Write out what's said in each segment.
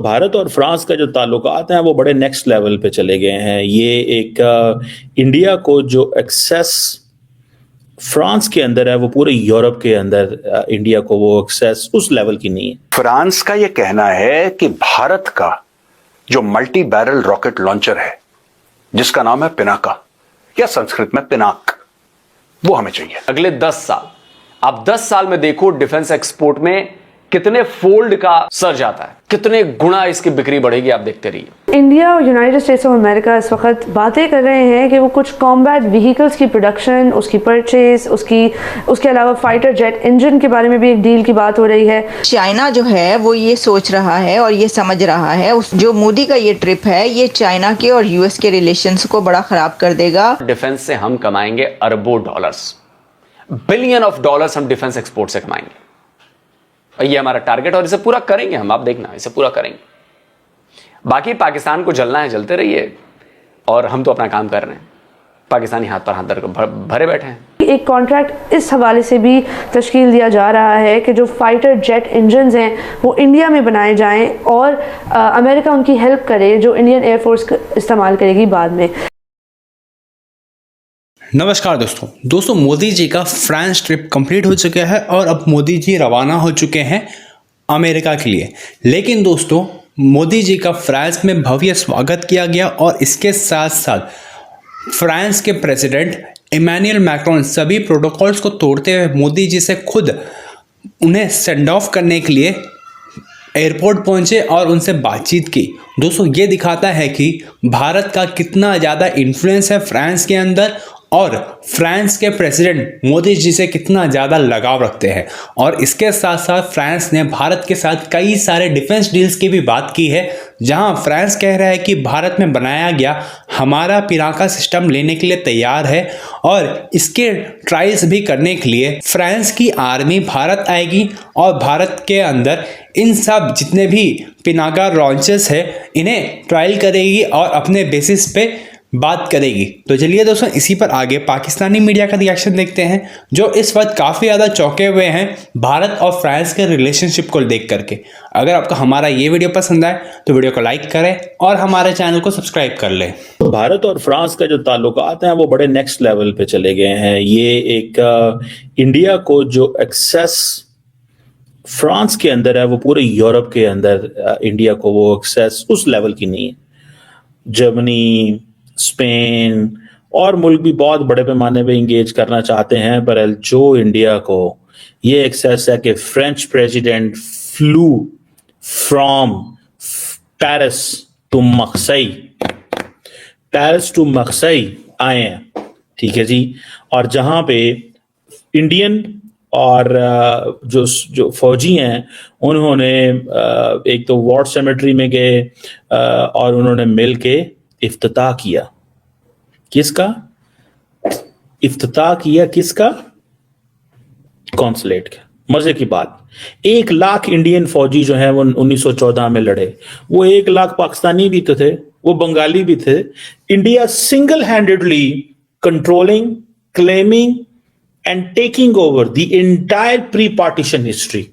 भारत और फ्रांस का जो ताल्लुकात हैं वो बड़े नेक्स्ट लेवल पे चले गए हैं। ये एक इंडिया को जो एक्सेस फ्रांस के अंदर है वो पूरे यूरोप के अंदर इंडिया को वो एक्सेस उस लेवल की नहीं है। फ्रांस का ये कहना है कि भारत का जो मल्टी बैरल रॉकेट लॉन्चर है जिसका नाम है पिनाका या संस्कृत में पिनाक, वो हमें चाहिए। अगले 10 साल, आप 10 साल में देखो डिफेंस एक्सपोर्ट में कितने फोल्ड का सर्ज आता है, कितने गुना इसकी बिक्री बढ़ेगी, आप देखते रहिए। इंडिया और यूनाइटेड स्टेट्स ऑफ अमेरिका इस वक्त बातें कर रहे हैं कि वो कुछ कॉम्बैट व्हीकल्स की प्रोडक्शन, उसकी परचेज, उसके अलावा फाइटर जेट इंजन के बारे में भी एक डील की बात हो रही है। चाइना जो है वो ये सोच रहा है और ये समझ रहा है जो मोदी का ये ट्रिप है ये चाइना के और यूएस के रिलेशंस को बड़ा खराब कर देगा। डिफेंस से हम कमाएंगे अरबों डॉलर्स, बिलियन ऑफ डॉलर्स हम डिफेंस एक्सपोर्ट से कमाएंगे। ये हमारा टारगेट और इसे पूरा करेंगे हम, आप देखना, इसे पूरा करेंगे। बाकी पाकिस्तान को जलना है, जलते रहिए, और हम तो अपना काम कर रहे हैं। पाकिस्तानी हाथ पर हाथ भरे बैठे हैं। एक कॉन्ट्रैक्ट इस हवाले से भी तश्कील दिया जा रहा है कि जो फाइटर जेट इंजन्स हैं वो इंडिया में बनाए जाएं और अमेरिका उनकी हेल्प करे, जो इंडियन एयरफोर्स इस्तेमाल करेगी बाद में। नमस्कार दोस्तों मोदी जी का फ्रांस ट्रिप कंप्लीट हो चुका है और अब मोदी जी रवाना हो चुके हैं अमेरिका के लिए। लेकिन दोस्तों मोदी जी का फ्रांस में भव्य स्वागत किया गया और इसके साथ साथ फ्रांस के प्रेसिडेंट इमैनुअल मैक्रोन सभी प्रोटोकॉल्स को तोड़ते हुए मोदी जी से खुद उन्हें सेंड ऑफ करने के लिए एयरपोर्ट पहुंचे और उनसे बातचीत की। दोस्तों ये दिखाता है कि भारत का कितना ज़्यादा इन्फ्लुएंस है फ्रांस के अंदर और फ्रांस के प्रेसिडेंट मोदी जी से कितना ज़्यादा लगाव रखते हैं। और इसके साथ साथ फ्रांस ने भारत के साथ कई सारे डिफेंस डील्स की भी बात की है, जहां फ्रांस कह रहा है कि भारत में बनाया गया हमारा पिनाका सिस्टम लेने के लिए तैयार है और इसके ट्रायल्स भी करने के लिए फ्रांस की आर्मी भारत आएगी और भारत के अंदर इन सब जितने भी पिनाका लॉन्चेस है इन्हें ट्रायल करेगी और अपने बेसिस पे बात करेगी। तो चलिए दोस्तों इसी पर आगे पाकिस्तानी मीडिया का रिएक्शन देखते हैं, जो इस वक्त काफ़ी ज़्यादा चौंके हुए हैं भारत और फ्रांस के रिलेशनशिप को देख करके। अगर आपको हमारा ये वीडियो पसंद आए तो वीडियो को लाइक करें और हमारे चैनल को सब्सक्राइब कर लें। भारत और फ्रांस का जो ताल्लुकात हैं वो बड़े नेक्स्ट लेवल पे चले गए हैं। ये एक इंडिया को जो एक्सेस फ्रांस के अंदर है वो पूरे यूरोप के अंदर इंडिया को वो एक्सेस उस लेवल की नहीं है। जर्मनी, स्पेन और मुल्क भी बहुत बड़े पैमाने पे इंगेज करना चाहते हैं, पर जो इंडिया को ये एक्सेस है कि French president flew from Paris to Marseille आए हैं, ठीक है जी। और जहां पे इंडियन और जो फौजी हैं उन्होंने एक तो वॉर सेमेट्री में गए और उन्होंने मिल के इफ्तिताह किया। किसका इफ्तिताह किया? किसका? कॉन्सुलेट का। मजे की बात, 1 लाख इंडियन फौजी जो हैं वो 1914 में लड़े। वो 1 लाख पाकिस्तानी भी तो थे, वो बंगाली भी थे। India single handedly controlling, claiming and taking over the entire pre partition history.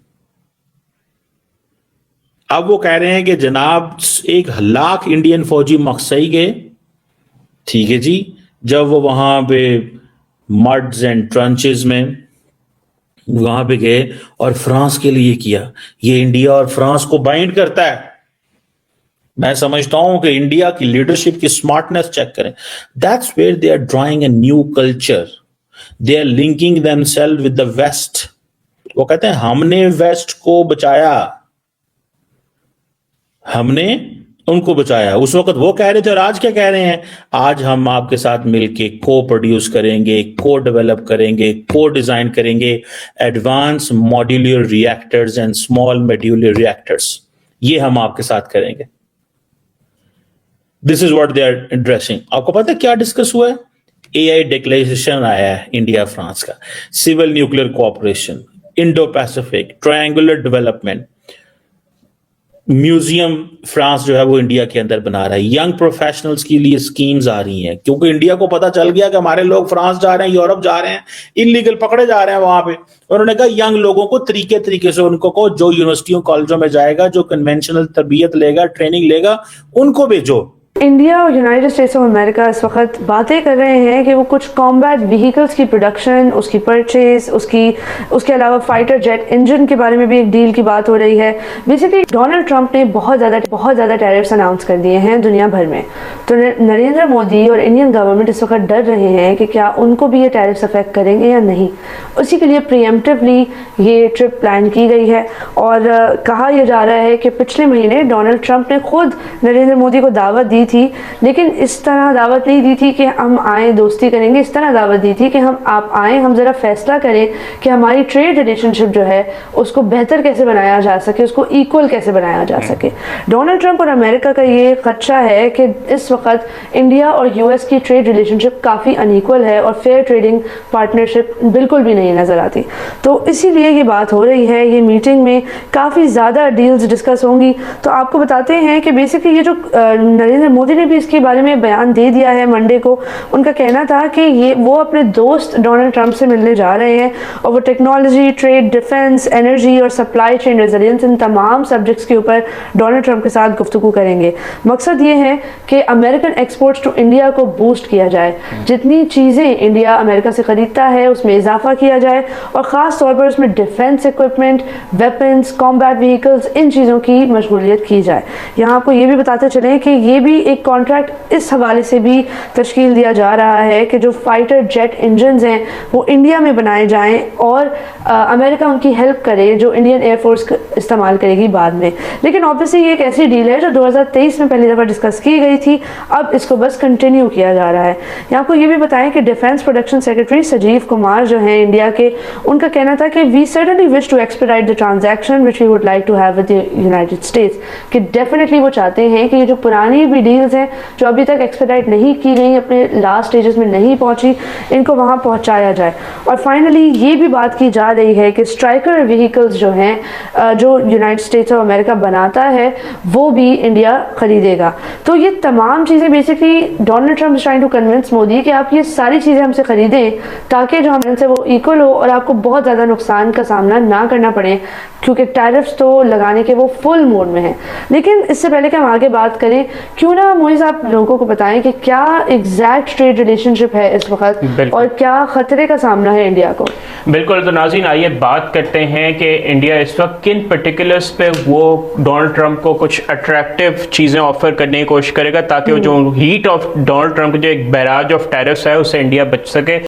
अब वो कह रहे हैं कि जनाब 1 लाख इंडियन फौजी मकसई गए, ठीक है जी। जब वो वहां पे मड्स एंड ट्रंचेस में वहां पे गए और फ्रांस के लिए किया। ये इंडिया और फ्रांस को बाइंड करता है। मैं समझता हूं कि इंडिया की लीडरशिप की स्मार्टनेस चेक करें। That's where they are drawing a new culture, they are linking themselves with the west. वो कहते हैं हमने वेस्ट को बचाया, हमने उनको बचाया। उस वक्त वो कह रहे थे और आज क्या कह रहे हैं? आज हम आपके साथ मिलके को प्रोड्यूस करेंगे, को डेवलप करेंगे, को डिजाइन करेंगे advance modular reactors and small modular reactors. ये हम आपके साथ करेंगे। This is what they are addressing. आपको पता है क्या डिस्कस हुआ है? एआई डिक्लेरेशन आया है इंडिया फ्रांस का, civil nuclear cooperation, Indo Pacific, triangular development. Museum France जो है वो इंडिया के अंदर बना रहा है। यंग प्रोफेशनल्स के लिए स्कीम्स आ रही हैं, क्योंकि इंडिया को पता चल गया कि हमारे लोग फ्रांस जा रहे हैं, यूरोप जा रहे हैं, इलीगल पकड़े जा रहे हैं वहां पे। उन्होंने कहा यंग लोगों को तरीके से उनको को जो यूनिवर्सिटियों कॉलेजों में जाएगा, जो कन्वेंशनल तरबियत लेगा, ट्रेनिंग लेगा, उनको भेजो। इंडिया और यूनाइटेड स्टेट्स ऑफ अमेरिका इस वक्त बातें कर रहे हैं कि वो कुछ कॉम्बैट व्हीकल्स की प्रोडक्शन, उसकी परचेज, उसके अलावा फाइटर जेट इंजन के बारे में भी एक डील की बात हो रही है। बेसिकली डोनाल्ड ट्रंप ने बहुत ज़्यादा टैरिफ्स अनाउंस कर दिए हैं दुनिया भर में। तो नरेंद्र मोदी और इंडियन गवर्नमेंट इस वक्त डर रहे हैं कि क्या उनको भी ये टैरिफ्स अफेक्ट करेंगे या नहीं। उसी के लिए प्रीएम्प्टिवली ये ट्रिप प्लान की गई है और कहा यह जा रहा है कि पिछले महीने डोनाल्ड ट्रंप ने खुद नरेंद्र मोदी को दावत दी थी, लेकिन इस तरह दावत नहीं दी थी कि हम आए दोस्ती करेंगे। इस तरह दावत दी थी कि आप आए, हम ज़रा फैसला करें कि हमारी ट्रेड रिलेशनशिप जो है उसको बेहतर कैसे बनाया जा सके, उसको इक्वल कैसे बनाया जा सके। डोनाल्ड ट्रंप और अमेरिका का ये खदशा है कि इस वक्त इंडिया और यूएस की ट्रेड रिलेशनशिप काफ़ी अनइक्वल है और फेयर ट्रेडिंग पार्टनरशिप बिल्कुल भी नहीं नज़र आती। तो इसीलिए ये बात हो रही है। ये मीटिंग में काफ़ी ज़्यादा डील्स डिस्कस होंगी। तो आपको बताते हैं कि बेसिकली ये जो नरेंद्र मोदी ने भी इसके बारे में बयान दे दिया है मंडे को। उनका कहना था कि वो अपने दोस्त डोनाल्ड ट्रंप से मिलने जा रहे हैं और वो टेक्नोलॉजी, ट्रेड, डिफेंस, एनर्जी और सप्लाई चेन रेजिलियंस, इन तमाम सब्जेक्ट्स के ऊपर डोनाल्ड ट्रंप के साथ गुफ्तगू करेंगे। मकसद ये है कि अमेरिकन एक्सपोर्ट्स टू इंडिया को बूस्ट किया जाए। जितनी चीज़ें इंडिया अमेरिका से ख़रीदता है उसमें इजाफा किया जाए और ख़ास तौर पर उसमें defence equipment, weapons, combat vehicles, इन चीज़ों की मशगूलियत की जाए। यहाँ आपको ये भी बताते चलें कि ये भी एक कॉन्ट्रैक्ट इस हवाले से भी तश्कील दिया जा रहा है कि जो फाइटर जेट इंजन्स हैं वो इंडिया में बनाए जाएं और अमेरिका उनकी हेल्प करे, जो इंडियन एयरफोर्स इस्तेमाल करेगी बाद में। लेकिन ऑब्वियसली ये एक ऐसी डील है जो 2023 में पहली दफ़ा डिस्कस की गई थी, अब इसको बस कंटिन्यू किया जा रहा है। यहाँ आपको ये भी बताएं कि defence production secretary Sanjeev Kumar जो हैं इंडिया के, उनका कहना था कि we certainly wish to expedite the transaction which we would like to have with the United States, कि डेफिनेटली वो चाहते हैं कि ये जो पुरानी भी डील्स हैं जो अभी तक एक्सपेडाइट नहीं की गई, अपने लास्ट स्टेजेस में नहीं पहुंची, इनको वहां पहुंचाया जाए। और फाइनली ये भी बात की जा रही है कि स्ट्राइकर व्हीकल्स जो हैं जो यूनाइटेड स्टेट्स ऑफ अमेरिका बनाता है वो भी इंडिया खरीदेगा। तो ये तमाम चीज़ें basically Donald Trump trying to convince Modi कि आप ये सारी चीज़ें हमसे खरीदें ताकि जो हमसे वो इक्वल हो और आपको बहुत ज़्यादा नुकसान का सामना ना करना पड़े, क्योंकि टैरिफ्स तो लगाने के वो फुल मोड में हैं। लेकिन इससे पहले कि हम आगे बात करें, क्यों ना मोइज़ आप लोगों को बताएं कि क्या एग्जैक्ट ट्रेड रिलेशनशिप है इस वक्त और क्या खतरे का सामना है इंडिया को। बिल्कुल। तो नाज़रीन आइए बात करते हैं कि इंडिया इस वक्त किन पर्टिकुलर्स पे वो डोनाल्ड ट्रंप को कुछ अट्रैक्टिव चीज़ें ऑफर करने की कोशिश करेगा ताकि जो हीट ऑफ डोनाल्ड ट्रंप जो एक बैराज ऑफ टैरिफ्स है उससे इंडिया बच सके।